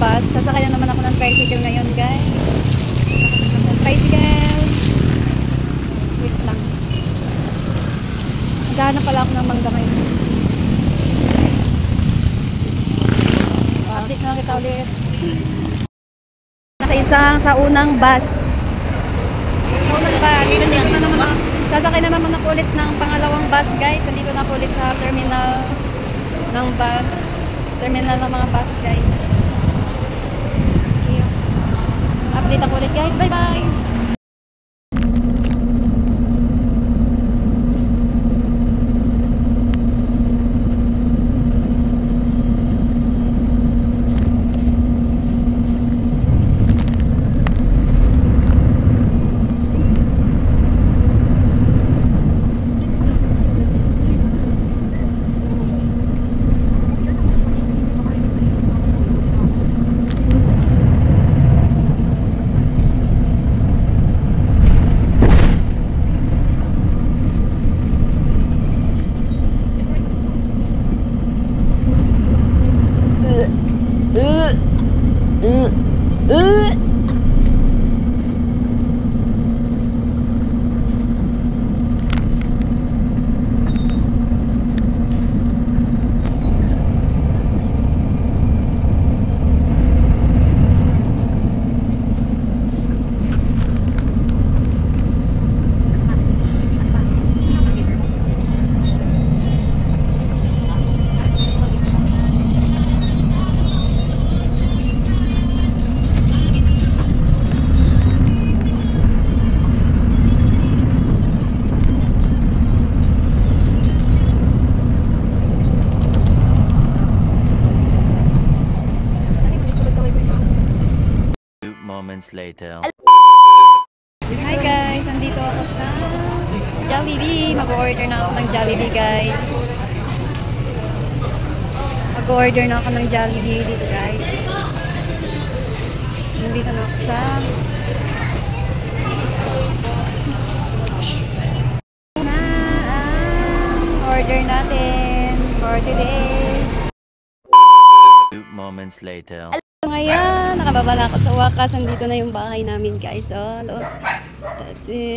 bus. Sasakay na naman ako ng tricycle ngayon, guys. Tricycle. Wait lang. Maghahanap pala ako ng mangga ngayon. Update na kita ulit. Sa unang bus. Sa unang bus. Nandito na naman ako. Sasakay na naman ako ulit ng pangalawang bus, guys. Nandito na ako ulit sa terminal ng bus. Terminal ng mga bus, guys. Okay. Update ako ulit, guys. Bye-bye! Moments later. Hi guys, nandito ako sa Jollibee. Mag-order na ako ng Jollibee, guys. Mag-order na ako ng Jollibee dito, guys. Nandito na ako sa order natin for today. 2 moments later. Ngayon, nakababa na ako sa wakas. Nandito na yung bahay namin, guys. Oh, look.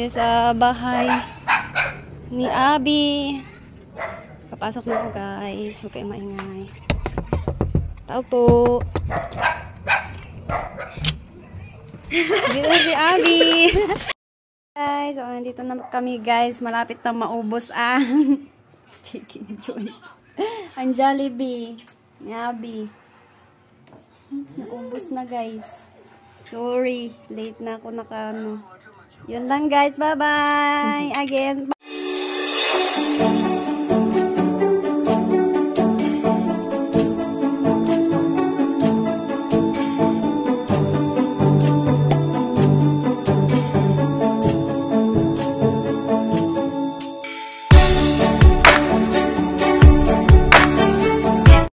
Sa bahay ni Abby. Papasok na ako, guys. Huwag kayo maingay. Tao po. Dito na si Abby. Guys, so, nandito na kami, guys. Malapit na maubos ang chicken joy. Ang Jollibee ni Abby. Naubos na, guys. Sorry, late na ako Yun lang, guys. Bye-bye. Again. Bye.